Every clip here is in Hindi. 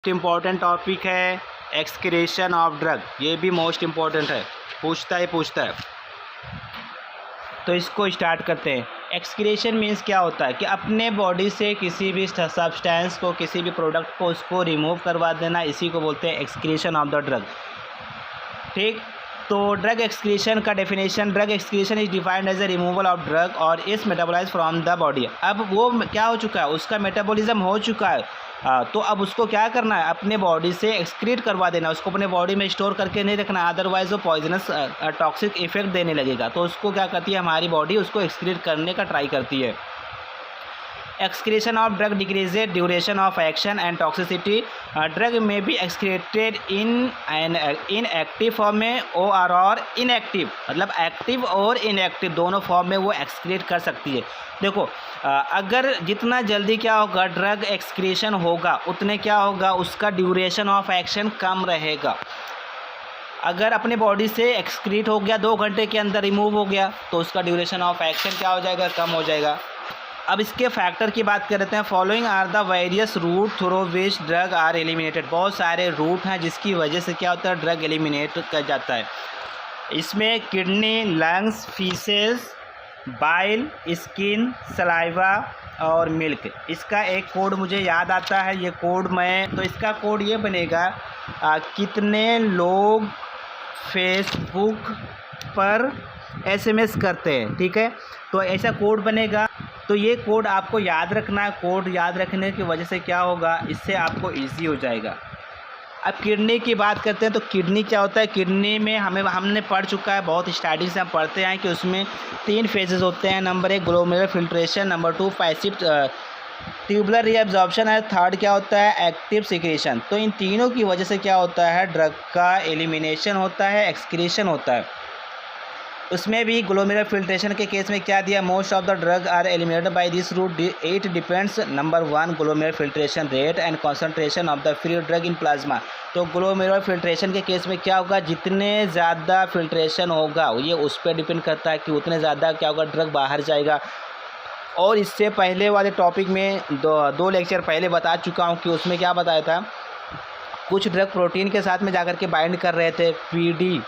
इम्पॉर्टेंट टॉपिक है एक्सक्रीशन ऑफ ड्रग। ये भी मोस्ट इम्पॉर्टेंट है, पूछता है। तो इसको स्टार्ट करते हैं। एक्सक्रीशन मीन्स क्या होता है कि अपने बॉडी से किसी भी सब्सटेंस को, किसी भी प्रोडक्ट को, उसको रिमूव करवा देना, इसी को बोलते हैं एक्सक्रीशन ऑफ द ड्रग। ठीक, तो ड्रग एक्सक्रीशन का definition, drug excretion is defined as a removal of drug और is metabolize from the body. अब वो क्या हो चुका है, उसका मेटाबॉलिज्म हो चुका है, तो अब उसको क्या करना है, अपने बॉडी से एक्सक्रीट करवा देना, उसको अपने बॉडी में स्टोर करके नहीं रखना, अदरवाइज वो पॉइजनस टॉक्सिक इफेक्ट देने लगेगा। तो उसको क्या करती है हमारी बॉडी, उसको एक्सक्रीट करने का ट्राई करती है। Excretion of drug decreases duration of action and toxicity. Drug may be excreted in an inactive form में और inactive, मतलब एक्टिव और इनएक्टिव दोनों फॉर्म में वो एक्सक्रीट कर सकती है। देखो, अगर जितना जल्दी क्या होगा ड्रग एक्सक्रीशन होगा, उतने क्या होगा, उसका ड्यूरेशन ऑफ एक्शन कम रहेगा। अगर अपने बॉडी से एक्सक्रीट हो गया, 2 घंटे के अंदर रिमूव हो गया, तो उसका ड्यूरेशन ऑफ एक्शन क्या हो जाएगा, कम हो जाएगा। अब इसके फैक्टर की बात करते हैं। Following are the various route through which drug are eliminated. बहुत सारे रूट हैं जिसकी वजह से क्या होता है, ड्रग एलिमिनेट कर जाता है। इसमें kidney, lungs, faeces, bile, skin, saliva और मिल्क। इसका एक कोड मुझे याद आता है, ये कोड तो इसका कोड ये बनेगा, कितने लोग फेसबुक पर SMS करते हैं, ठीक है, तो ऐसा कोड बनेगा। तो ये कोड आपको याद रखना है। कोड याद रखने की वजह से क्या होगा, इससे आपको इजी हो जाएगा। अब किडनी की बात करते हैं, तो किडनी क्या होता है, किडनी में हमने पढ़ चुका है, बहुत स्टार्टिंग से हम पढ़ते हैं कि उसमें 3 फेजेस होते हैं। Number 1 glomerular filtration, number 2 passive tubular reabsorption है, थर्ड क्या होता है, एक्टिव सिक्रीशन। तो इन तीनों की वजह से क्या होता है, ड्रग का एलिमिनेशन होता है, एक्सक्रीशन होता है। उसमें भी ग्लोमेरुलर फिल्ट्रेशन के केस में क्या दिया, most of the drug are eliminated by this route. It depends, number 1 glomerular filtration rate and concentration of the free drug in plasma. तो ग्लोमेरुलर फिल्ट्रेशन के केस में क्या होगा, जितने ज़्यादा फिल्ट्रेशन होगा ये उस पर डिपेंड करता है कि उतने ज़्यादा क्या होगा, ड्रग बाहर जाएगा। और इससे पहले वाले टॉपिक में दो लेक्चर पहले बता चुका हूँ कि उसमें क्या बताया था, कुछ ड्रग प्रोटीन के साथ में जाकर के बाइंड कर रहे थे, PD,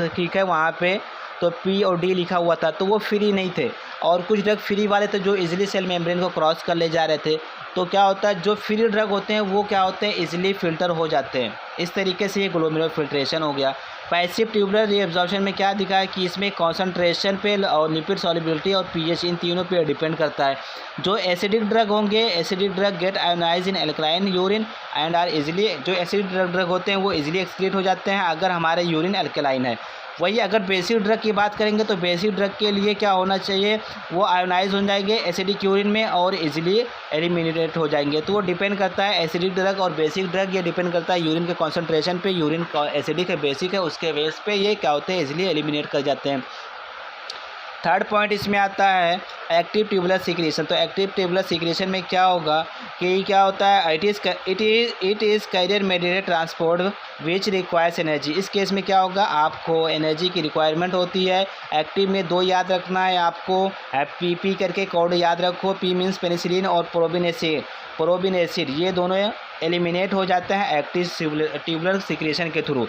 ठीक है, वहाँ पे तो P और D लिखा हुआ था, तो वो फ्री नहीं थे। और कुछ ड्रग फ्री वाले थे जो इजीली सेल मेम्ब्रेन को क्रॉस कर ले जा रहे थे। तो क्या होता है, जो फ्री ड्रग होते हैं वो क्या होते हैं, इजीली फिल्टर हो जाते हैं। इस तरीके से ये ग्लोमेरुलर फिल्ट्रेशन हो गया। पैसिव ट्यूबुलर रीअब्जॉर्प्शन में क्या दिखा है कि इसमें कॉन्सेंट्रेशन पे और लिपिड सॉल्युबिलिटी और pH, इन तीनों पे डिपेंड करता है। जो एसिडिक ड्रग होंगे, acidic drug get ionize in alkaline urine and are easily, जो एसिडिक ड्रग होते हैं वो इजीली एक्सक्रीट हो जाते हैं अगर हमारे यूरिन एल्कलाइन है। वही अगर बेसिक ड्रग की बात करेंगे तो बेसिक ड्रग के लिए क्या होना चाहिए, वो आयोनाइज हो जाएंगे एसिडिक यूरिन में और इजीली एलिमिनेट हो जाएंगे। तो वो डिपेंड करता है एसिडिक ड्रग और बेसिक ड्रग, ये डिपेंड करता है यूरिन के कॉन्सेंट्रेशन पे। यूरिन एसिडिक है, बेसिक है, उसके बेस पे ये क्या होते हैं, इजीली एलिमिनेट कर जाते हैं। थर्ड पॉइंट इसमें आता है एक्टिव ट्यूबुलर सिक्रीशन। तो एक्टिव ट्यूबुलर सिक्रीशन में क्या होगा कि क्या होता है, it is carrier mediated transport which requires energy. इस केस में क्या होगा, आपको एनर्जी की रिक्वायरमेंट होती है। एक्टिव में 2 याद रखना है आपको, PP करके कोड याद रखो। P मीन्स पेनिसिलिन और प्रोबिन एसिड, ये दोनों एलिमिनेट हो जाते हैं एक्टिव ट्यूबुलर सिक्रीशन के थ्रू।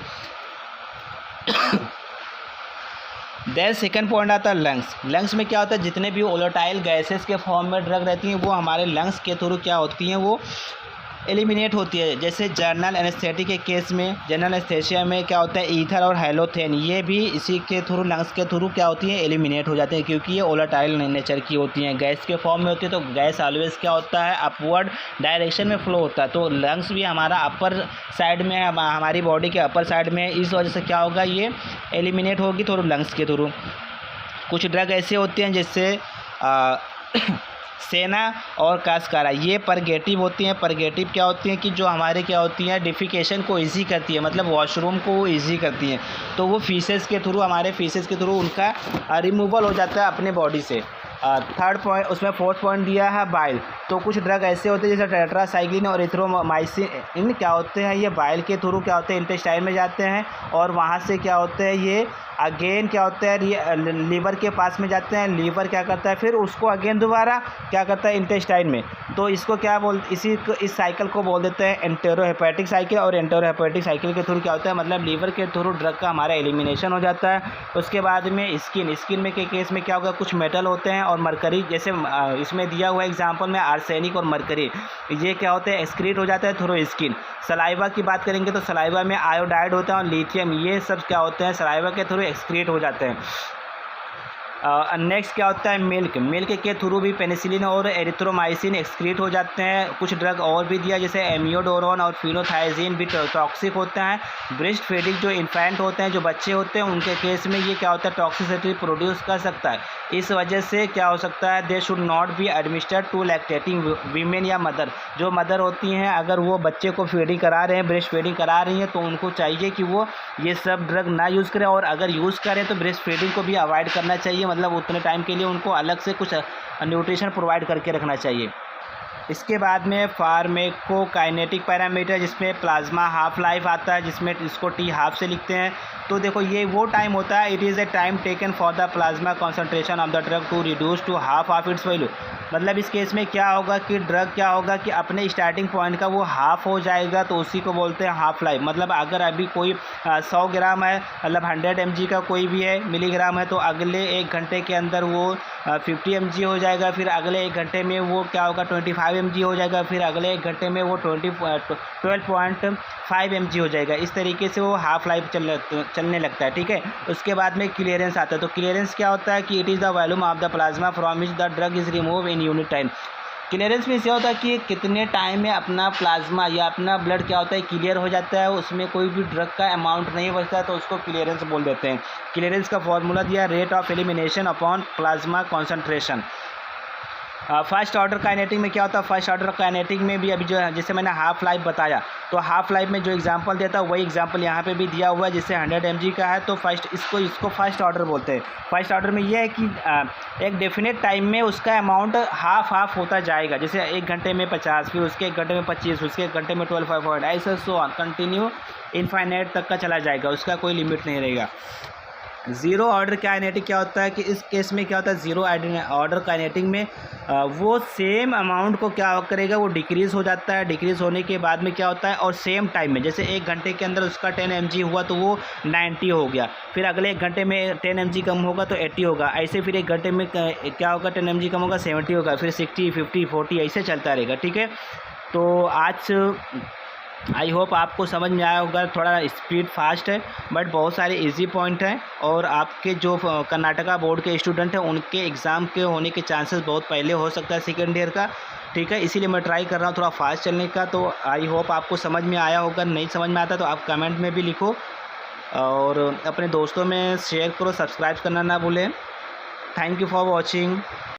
देन सेकंड पॉइंट आता है लंग्स। लंग्स में क्या होता है, जितने भी वोलेटाइल गैसेस के फॉर्म में ड्रग रहती हैं वो हमारे लंग्स के थ्रू क्या होती हैं, वो एलिमिनेट होती है। जैसे जनरल एनेस्थेटिक के केस में, जनरल एनेस्थेसिया में क्या होता है, ईथर और हैलोथेन, ये भी इसी के थ्रू, लंग्स के थ्रू क्या होती है, एलिमिनेट हो जाते हैं, क्योंकि ये वोलेटाइल नेचर की होती हैं, गैस के फॉर्म में होती है। तो गैस ऑलवेज क्या होता है, अपवर्ड डायरेक्शन में फ्लो होता है। तो लंग्स भी हमारा अपर साइड में है, हमारी बॉडी के अपर साइड में है, इस वजह से क्या होगा, ये एलिमिनेट होगी थ्रू लंग्स के थ्रू। कुछ ड्रग ऐसे होते हैं जिससे सेना और कास्कारा, ये परगेटिव होती हैं। परगेटिव क्या होती हैं कि जो हमारे क्या होती हैं, डिफिकेशन को इजी करती है, मतलब वॉशरूम को इजी करती हैं। तो वो फीसेस के थ्रू, हमारे फीसेस के थ्रू उनका रिमूवल हो जाता है अपने बॉडी से। थर्ड पॉइंट उसमें फोर्थ पॉइंट दिया है बाइल। तो कुछ ड्रग ऐसे होते हैं जैसे टेट्रासाइक्लिन और एरिथ्रोमाइसिन क्या होते हैं, ये बाइल के थ्रू क्या होते हैं इंटेस्टाइन में जाते हैं और वहाँ से क्या होते हैं ये अगेन क्या होता है ये लीवर के पास में जाते हैं। लीवर क्या करता है फिर उसको अगेन दोबारा क्या करता है इंटेस्टाइन में। तो इसको क्या इस साइकिल को बोल देते हैं एंटेरोहेपेटिक साइकिल। और एंटेरोहेपेटिक साइकिल के थ्रू क्या होता है मतलब लीवर के थ्रू ड्रग का हमारा एलिमिनेशन हो जाता है। उसके बाद में स्किन में के केस में क्या होगा, कुछ मेटल होते हैं और मरकरी, जैसे इसमें दिया हुआ एग्जाम्पल में आर्सेनिक और मरकरी, ये क्या होते हैं एक्सक्रीट हो जाता है थ्रू स्किन। सलाइवा की बात करेंगे तो सलाइवा में आयोडाइड होता है और लिथियम, ये सब क्या होते हैं सलाइवा के थ्रू एक्सक्रीट हो जाते हैं। नेक्स्ट क्या होता है मिल्क के थ्रू भी पेनिसिलिन और एरिथ्रोमाइसिन एक्सक्रीट हो जाते हैं। कुछ ड्रग और भी दिया जैसे एमियोडोरोन और फिनोथाइजीन भी टॉक्सिक होते हैं। ब्रेस्ट फीडिंग जो इन्फेंट होते हैं, जो बच्चे होते हैं, उनके केस में ये क्या होता है टॉक्सिसिटी प्रोड्यूस कर सकता है। इस वजह से क्या हो सकता है they should not be administered to lactating women या मदर। जो मदर होती हैं अगर वो बच्चे को फीडिंग करा रहे हैं, ब्रेस्ट फीडिंग करा रही हैं, तो उनको चाहिए कि वो ये सब ड्रग ना यूज़ करें और अगर यूज़ करें तो ब्रेस्ट फीडिंग को भी अवॉइड करना चाहिए। मतलब उतने टाइम के लिए उनको अलग से कुछ न्यूट्रिशन प्रोवाइड करके रखना चाहिए। इसके बाद में फार्मेकोकाइनेटिक पैरामीटर जिसमें प्लाज्मा हाफ लाइफ आता है, जिसमें इसको टी हाफ से लिखते हैं। तो देखो ये वो टाइम होता है, it is a time taken for the plasma concentration of the drug to reduce to half of its value. मतलब इस केस में क्या होगा कि ड्रग क्या होगा कि अपने स्टार्टिंग पॉइंट का वो हाफ हो जाएगा, तो उसी को बोलते हैं हाफ लाइफ। मतलब अगर अभी कोई 100 ग्राम है, मतलब 100 mg का कोई भी है मिलीग्राम है, तो अगले 1 घंटे के अंदर वो 50 mg हो जाएगा। फिर अगले 1 घंटे में वो क्या होगा 25 mg हो जाएगा। फिर अगले 1 घंटे में वो 12.5 mg हो जाएगा। इस तरीके से वो हाफ लाइफ चलने लगता है। ठीक है, उसके बाद में क्लियरेंस आता है। तो क्लियरेंस क्या होता है कि it is the volume of the plasma from which the drug is remove in unit time. Clearance में ये होता है कि कितने टाइम में अपना प्लाज्मा या अपना ब्लड क्या होता है क्लियर हो जाता है, उसमें कोई भी ड्रग का अमाउंट नहीं बचता, तो उसको क्लियरेंस बोल देते हैं। क्लियरेंस का फॉर्मूला दिया rate of elimination upon plasma concentration. First order kinetic में क्या होता है, फर्स्ट ऑर्डर काइनेटिक में भी अभी जो है जैसे मैंने हाफ लाइफ बताया, तो हाफ लाइफ में जो एग्जांपल देता है वही एग्जांपल यहाँ पे भी दिया हुआ है। जैसे 100 mg का है तो इसको फर्स्ट ऑर्डर बोलते हैं। फर्स्ट ऑर्डर में यह है कि एक डेफिनेट टाइम में उसका अमाउंट हाफ होता जाएगा। जैसे 1 घंटे में 50, फिर उसके 1 घंटे में 25, उसके 1 घंटे में 12.5, ऐसा सो ऑन कंटिन्यू इनफाइनाइट तक का चला जाएगा, उसका कोई लिमिट नहीं रहेगा। ज़ीरो ऑर्डर काइनेटिक क्या होता है कि इस केस में क्या होता है ज़ीरो ऑर्डर काइनेटिक में वो सेम अमाउंट को क्या करेगा वो डिक्रीज़ हो जाता है। डिक्रीज़ होने के बाद में क्या होता है और सेम टाइम में जैसे 1 घंटे के अंदर उसका 10 mg हुआ तो वो 90 हो गया। फिर अगले 1 घंटे में 10 mg कम होगा तो 80 होगा। ऐसे फिर 1 घंटे में क्या होगा 10 mg कम होगा 70 होगा, फिर 60, 50, 40 ऐसे चलता रहेगा। ठीक है, तो आज आई होप आपको समझ में आया होगा। थोड़ा स्पीड फास्ट है बट बहुत सारे इजी पॉइंट हैं और आपके जो कर्नाटका बोर्ड के स्टूडेंट हैं उनके एग्ज़ाम के होने के चांसेस बहुत पहले हो सकता है सेकेंड ईयर का। ठीक है, इसीलिए मैं ट्राई कर रहा हूँ थोड़ा फास्ट चलने का। तो आई होप आपको समझ में आया होगा। नहीं समझ में आता तो आप कमेंट में भी लिखो और अपने दोस्तों में शेयर करो, सब्सक्राइब करना ना भूलें। Thank you for watching.